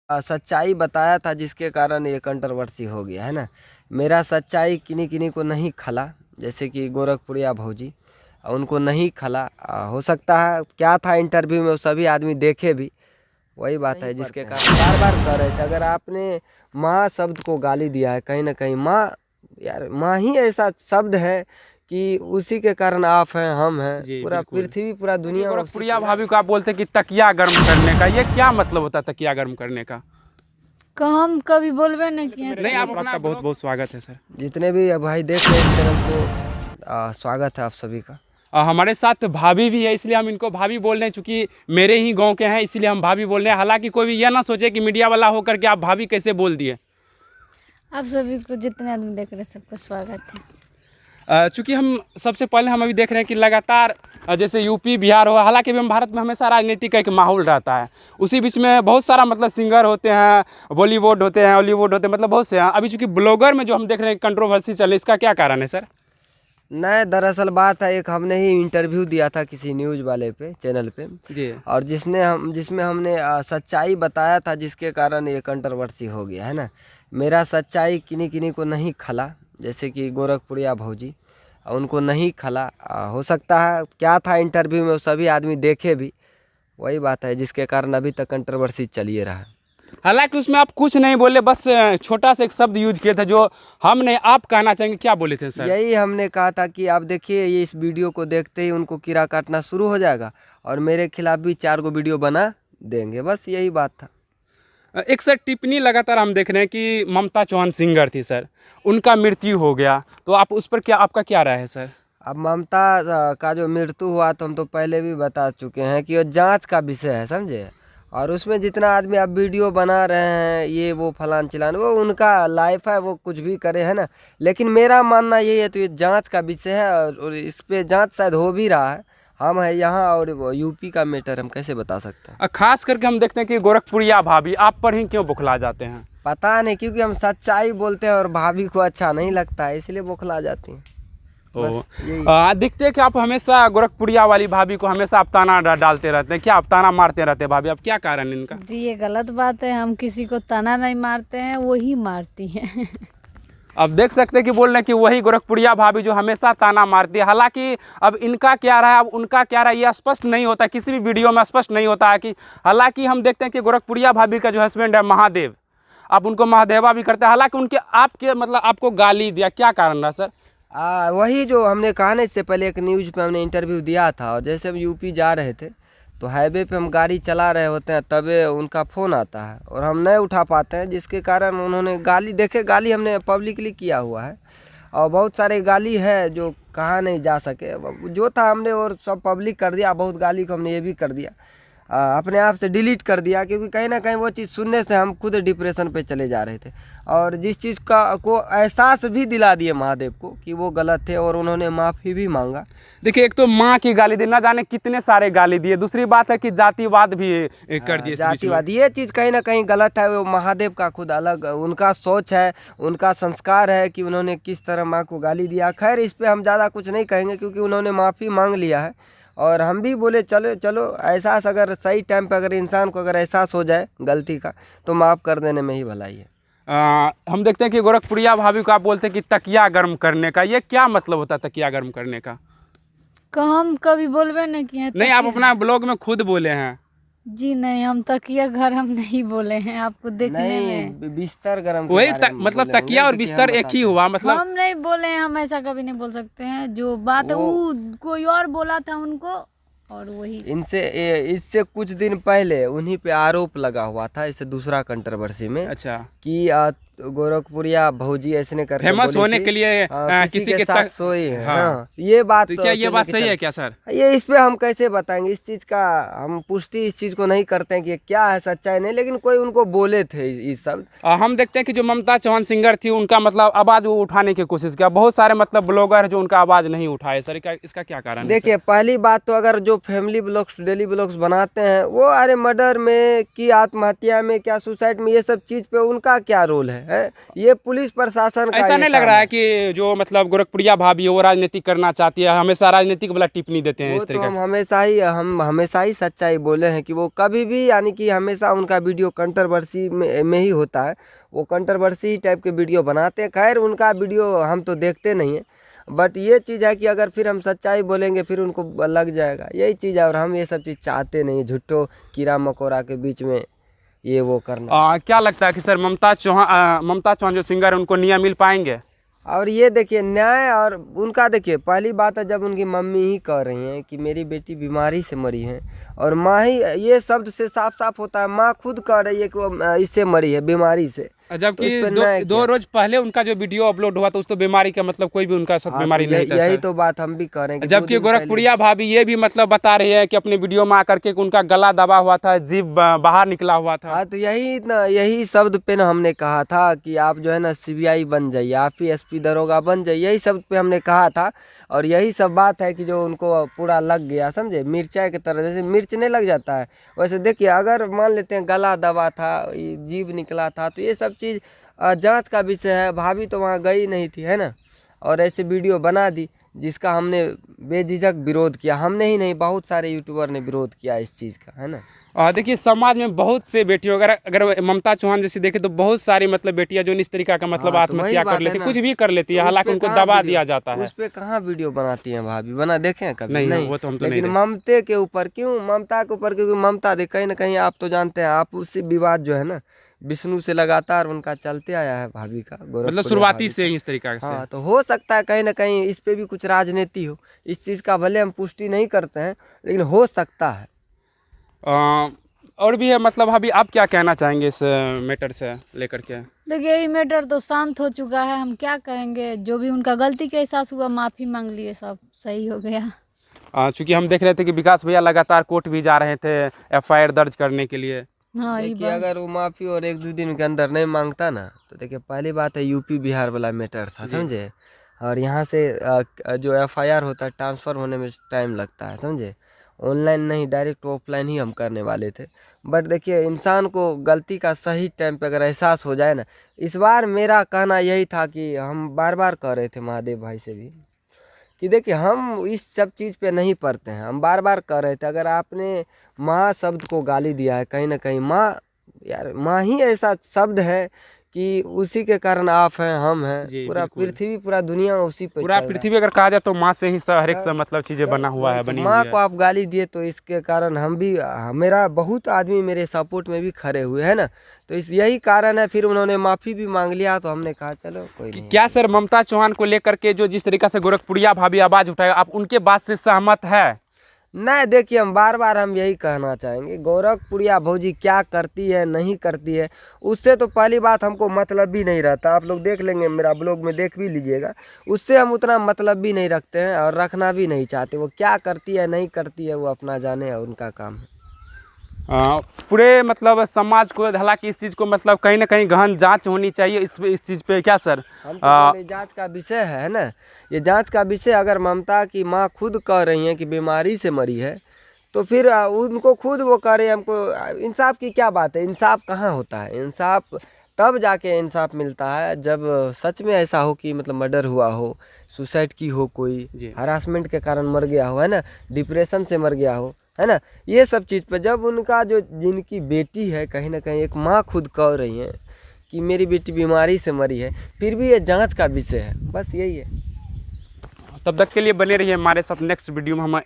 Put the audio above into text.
सच्चाई बताया था जिसके कारण ये कंट्रोवर्सी हो गया है ना। मेरा सच्चाई किन्हीं किन्हीं को नहीं खला, जैसे कि गोरखपुरिया भौजी उनको नहीं खला। हो सकता है क्या था इंटरव्यू में वो सभी आदमी देखे भी, वही बात है जिसके कारण बार बार कह रहे थे। अगर आपने माँ शब्द को गाली दिया है कहीं ना कहीं, माँ यार माँ ही ऐसा शब्द है कि उसी के कारण आप हैं, हम हैं, पूरा पृथ्वी पूरा दुनिया। गोरखपुरिया भाभी को आप बोलते कि तकिया गर्म करने का, ये क्या मतलब होता है तकिया गर्म करने का? हम कभी बोलबे नहीं किए। नहीं, आपका बहुत बहुत स्वागत है सर। जितने भी भाई देख रहे हैं चैनल को, स्वागत है आप सभी का। हमारे साथ भाभी भी है, इसलिए हम इनको भाभी बोल रहे हैं, चूँकि मेरे ही गांव के हैं इसलिए हम भाभी बोल रहे हैं। हालांकि कोई भी यह ना सोचे कि मीडिया वाला होकर के आप भाभी कैसे बोल दिए। आप सभी को जितने आदमी देख रहे हैं सबका स्वागत है। चूँकि हम सबसे पहले हम अभी देख रहे हैं कि लगातार जैसे यूपी बिहार हो, हालांकि भी हम भारत में हमेशा राजनीति का एक माहौल रहता है, उसी बीच में बहुत सारा मतलब सिंगर होते हैं, बॉलीवुड होते हैं, हॉलीवुड होते हैं, मतलब बहुत से हैं। अभी चूँकि ब्लॉगर में जो हम देख रहे हैं कंट्रोवर्सी चल रही है, इसका क्या कारण है सर? नहीं, दरअसल बात है, एक हमने ही इंटरव्यू दिया था किसी न्यूज़ वाले पे चैनल पे जी, और जिसमें हमने सच्चाई बताया था जिसके कारण ये कंट्रोवर्सी हो गया है ना। मेरा सच्चाई किन्हीं किन्हीं को नहीं खला, जैसे कि गोरखपुरिया भौजी उनको नहीं खला। हो सकता है क्या था इंटरव्यू में वो सभी आदमी देखे भी, वही बात है जिसके कारण अभी तक कंट्रोवर्सी चलिए रहा है। हालांकि उसमें आप कुछ नहीं बोले, बस छोटा सा एक शब्द यूज किए थे जो हमने आप कहना चाहेंगे, क्या बोले थे सर? यही हमने कहा था कि आप देखिए ये इस वीडियो को देखते ही उनको कीड़ा काटना शुरू हो जाएगा और मेरे खिलाफ भी 4 गो वीडियो बना देंगे, बस यही बात था। एक सर टिप्पणी लगातार हम देख रहे हैं कि ममता चौहान सिंगर थी सर, उनका मृत्यु हो गया, तो आप उस पर क्या, आपका क्या राय है सर? अब ममता का जो मृत्यु हुआ तो हम तो पहले भी बता चुके हैं कि वो जांच का विषय है, समझे। और उसमें जितना आदमी अब वीडियो बना रहे हैं ये वो फलान चिलान, वो उनका लाइफ है, वो कुछ भी करे है ना। लेकिन मेरा मानना यही है तो ये जांच का विषय है और इस पे जांच शायद हो भी रहा है। हम है यहाँ और यूपी का मैटर हम कैसे बता सकते हैं। खास करके हम देखते हैं कि गोरखपुरिया भाभी आप पर ही क्यों बौखला जाते हैं? पता नहीं, क्योंकि हम सच्चाई बोलते हैं और भाभी को अच्छा नहीं लगता है इसलिए बौखला जाती हैं। दिखते हैं कि आप हमेशा गोरखपुरिया वाली भाभी को हमेशा आप ताना डालते रहते हैं, क्या आप ताना मारते रहते हैं भाभी, अब क्या कारण है इनका? जी ये गलत बात है, हम किसी को ताना नहीं मारते हैं, वही मारती हैं। अब देख सकते हैं कि बोल रहे हैं कि वही गोरखपुरिया भाभी जो हमेशा ताना मारती है। हालांकि अब इनका क्या रहा है, अब उनका क्या रहा है, ये स्पष्ट नहीं होता, किसी भी वीडियो में स्पष्ट नहीं होता है कि। हालांकि हम देखते हैं कि गोरखपुरिया भाभी का जो हस्बैंड है महादेव, आप उनको महादेवा भी करते हैं, हालांकि उनके आपके मतलब आपको गाली दिया, क्या कारण रहा सर? वही जो हमने कहा ना, इससे पहले एक न्यूज़ पे हमने इंटरव्यू दिया था और जैसे हम यूपी जा रहे थे तो हाईवे पे हम गाड़ी चला रहे होते हैं तभी उनका फ़ोन आता है और हम नहीं उठा पाते हैं, जिसके कारण उन्होंने गाली, देखे गाली हमने पब्लिकली किया हुआ है और बहुत सारे गाली है जो कहा नहीं जा सके, जो था हमने और सब पब्लिक कर दिया। बहुत गाली को हमने ये भी कर दिया, अपने आप से डिलीट कर दिया, क्योंकि कहीं ना कहीं वो चीज़ सुनने से हम खुद डिप्रेशन पे चले जा रहे थे और जिस चीज़ का को एहसास भी दिला दिए महादेव को कि वो गलत थे और उन्होंने माफ़ी भी मांगा। देखिए, एक तो माँ की गाली दी, ना जाने कितने सारे गाली दिए, दूसरी बात है कि जातिवाद भी कर दिए। जातिवाद ये चीज़ कहीं ना कहीं गलत है, वो महादेव का खुद अलग उनका सोच है, उनका संस्कार है कि उन्होंने किस तरह माँ को गाली दिया। खैर इस पर हम ज़्यादा कुछ नहीं कहेंगे क्योंकि उन्होंने माफ़ी मांग लिया है और हम भी बोले चलो चलो एहसास, अगर सही टाइम पे अगर इंसान को अगर एहसास हो जाए गलती का तो माफ़ कर देने में ही भलाई है। हम देखते हैं कि गोरखपुरिया भाभी को आप बोलते हैं कि तकिया गर्म करने का, ये क्या मतलब होता है तकिया गर्म करने का? हम कभी बोलबे नहीं किए। नहीं, आप अपना ब्लॉग में खुद बोले हैं। जी नहीं, हम तकिया गरम नहीं बोले हैं, आपको देखने में बिस्तर गरम, वही मतलब तकिया और बिस्तर एक ही हुआ, मतलब हम नहीं बोले हैं, हम ऐसा कभी नहीं बोल सकते हैं। जो बात है वो कोई और बोला था उनको और वही इससे कुछ दिन पहले उन्हीं पे आरोप लगा हुआ था, इससे दूसरा कंट्रोवर्सी में। अच्छा, कि गोरखपुरिया भौजी ऐसे ने करके फेमस होने के लिए किसी के साथ सोई है। हाँ। ये बात तो क्या ये बात सही है क्या सर? ये इस पे हम कैसे बताएंगे, इस चीज का हम पुष्टि इस चीज को नहीं करते हैं कि क्या है सच्चाई नहीं, लेकिन कोई उनको बोले थे इस सब। हम देखते हैं कि जो ममता चौहान सिंगर थी उनका मतलब आवाज वो उठाने की कोशिश किया, बहुत सारे मतलब ब्लॉगर है जो उनका आवाज नहीं उठाए सर, इसका क्या कारण है? देखिए पहली बात तो अगर जो फैमिली ब्लॉग्स डेली ब्लॉग्स बनाते हैं वो अरे मर्डर में कि आत्महत्या में क्या सुसाइड में, ये सब चीज पे उनका क्या रोल है? है। ये पुलिस प्रशासन का ऐसा ये नहीं लग काम रहा है कि जो मतलब गोरखपुरिया भाभी है वो राजनीतिक करना चाहती है, हमेशा राजनीतिक वाला टिप्पणी देते हैं वो इस तो तरीके हम हमेशा ही सच्चाई बोले हैं कि वो कभी भी यानी कि हमेशा उनका वीडियो कंट्रोवर्सी में ही होता है। वो कंट्रोवर्सी टाइप के वीडियो बनाते हैं। खैर उनका वीडियो हम तो देखते नहीं हैं, बट ये चीज़ है कि अगर फिर हम सच्चाई बोलेंगे फिर उनको लग जाएगा, यही चीज़ है। और हम ये सब चीज़ चाहते नहीं, झूठो कीड़ा मकोड़ा के बीच में ये वो करना। क्या लगता है कि सर ममता चौहान जो सिंगर है उनको न्याय मिल पाएंगे? और ये देखिए न्याय और उनका देखिए, पहली बात है जब उनकी मम्मी ही कह रही हैं कि मेरी बेटी बीमारी से मरी है, और माँ ही, ये शब्द से साफ साफ होता है, माँ खुद कह रही है कि वो इससे मरी है, बीमारी से। जबकि तो इस पे दो न्याय क्या? रोज पहले उनका जो वीडियो अपलोड हुआ तो उस तो बीमारी का मतलब कोई भी उनका साथ हाँ, बीमारी तो नहीं था यही सर। तो बात हम भी कह रहे हैं कि 2 जबकि दिन पहले- गोरखपुरिया भाभी ये भी मतलब बता रही है कि अपने वीडियो में आकर के उनका गला दबा हुआ था, जीभ बाहर निकला हुआ था। हाँ, तो यही शब्द पे ना हमने कहा था कि आप जो है ना CBI बन जाइए, आप ही SP दरोगा बन जाइए, यही शब्द पे हमने कहा था। और यही सब बात है कि जो उनको पूरा लग गया, समझे, मिर्चाई की तरह, जैसे मिर्च नहीं लग जाता है वैसे। देखिए अगर मान लेते हैं गला दबा था, जीभ निकला था, तो ये सब चीज़ जांच का विषय है। भाभी तो वहाँ गई नहीं थी, है ना, और ऐसे वीडियो बना दी जिसका हमने बेझिझक विरोध किया। हमने ही नहीं, बहुत सारे यूट्यूबर ने विरोध किया इस चीज़ का, है ना। देखिए समाज में बहुत से बेटियों, अगर ममता चौहान जैसी देखे तो बहुत सारी मतलब बेटियां जो इस तरीका का मतलब हाँ, तो आत्महत्या वही बात कर है लेती, ना। कुछ भी कर लेती है, तो हालांकि उस पे उनको कहाँ दबा वीडियो- दिया जाता है। उस पे कहाँ वीडियो बनाती हैं भाभी, बना देखे हैं कभी? नहीं, वो तो हम तो नहीं लेकिन ममता के ऊपर क्यों, ममता के ऊपर, क्योंकि ममता दे कहीं ना कहीं आप तो जानते हैं, आप उससे विवाद जो है ना विष्णु से लगातार उनका चलते आया है भाभी का, मतलब गोरखपुरिया शुरुआती भाभी से ही इस तरीका से। हाँ, तो हो सकता है कहीं ना कहीं इस पे भी कुछ राजनीति हो। इस चीज़ का भले हम पुष्टि नहीं करते हैं, लेकिन हो सकता है। और भी है मतलब अभी आप क्या कहना चाहेंगे इस मैटर से लेकर के? देखिए ये मैटर तो शांत हो चुका है, हम क्या कहेंगे। जो भी उनका गलती का एहसास हुआ, माफ़ी मांग लिए, सब सही हो गया। चूँकि हम देख रहे थे कि विकास भैया लगातार कोर्ट भी जा रहे थे FIR दर्ज करने के लिए। हाँ ये देखिए बात। अगर वो माफ़ी और 1-2 दिन के अंदर नहीं मांगता ना, तो देखिए पहली बात है UP बिहार वाला मैटर था, समझे। और यहाँ से जो FIR होता है ट्रांसफ़र होने में टाइम लगता है, समझे। ऑनलाइन नहीं, डायरेक्ट ऑफलाइन ही हम करने वाले थे। बट देखिए इंसान को गलती का सही टाइम पे अगर एहसास हो जाए ना, इस बार मेरा कहना यही था कि हम बार बार कह रहे थे महादेव भाई से भी कि देखिए हम इस सब चीज़ पे नहीं पड़ते हैं। हम बार बार कह रहे थे, अगर आपने माँ शब्द को गाली दिया है, कहीं ना कहीं माँ, यार माँ ही ऐसा शब्द है कि उसी के कारण आप हैं, हम हैं, जी, पूरा बिल्कुल। पृथ्वी, पूरा दुनिया उसी पे पूरा चल रहा है। पृथ्वी अगर कहा जाए तो माँ से ही हर एक मतलब चीज़ें बना हुआ है, तो बनी माँ हुई को है। आप गाली दिए, तो इसके कारण हम भी, मेरा बहुत आदमी मेरे सपोर्ट में भी खड़े हुए हैं ना, तो इस यही कारण है। फिर उन्होंने माफ़ी भी मांग लिया, तो हमने कहा चलो कोई नहीं। क्या सर ममता चौहान को लेकर के जो जिस तरीका से गोरखपुरिया भाभी आवाज़ उठाए, आप उनके बात से सहमत है? नहीं, देखिए हम बार बार हम यही कहना चाहेंगे, गोरखपुरिया भौजी क्या करती है नहीं करती है उससे तो पहली बात हमको मतलब भी नहीं रहता। आप लोग देख लेंगे, मेरा ब्लॉग में देख भी लीजिएगा, उससे हम उतना मतलब भी नहीं रखते हैं और रखना भी नहीं चाहते। वो क्या करती है नहीं करती है वो अपना जाने और उनका काम है। पूरे मतलब समाज को, हालांकि इस चीज़ को मतलब कहीं ना कहीं गहन जांच होनी चाहिए इस चीज़ पे, क्या सर? हम तो बोले जांच का विषय है ना, ये जांच का विषय। अगर ममता की माँ खुद कह रही हैं कि बीमारी से मरी है, तो फिर उनको खुद वो कह रहे हैं, हमको इंसाफ की क्या बात है? इंसाफ कहाँ होता है? इंसाफ तब जाके इंसाफ मिलता है जब सच में ऐसा हो कि मतलब मर्डर हुआ हो, सुसाइड की हो, कोई हरासमेंट के कारण मर गया हो, है ना, डिप्रेशन से मर गया हो, है ना, ये सब चीज़ पे जब उनका जो जिनकी बेटी है, कहीं ना कहीं एक माँ खुद कह रही हैं कि मेरी बेटी बीमारी से मरी है, फिर भी ये जांच का विषय है, बस यही है। तब तक के लिए बने रहिए हमारे साथ, नेक्स्ट वीडियो में हम और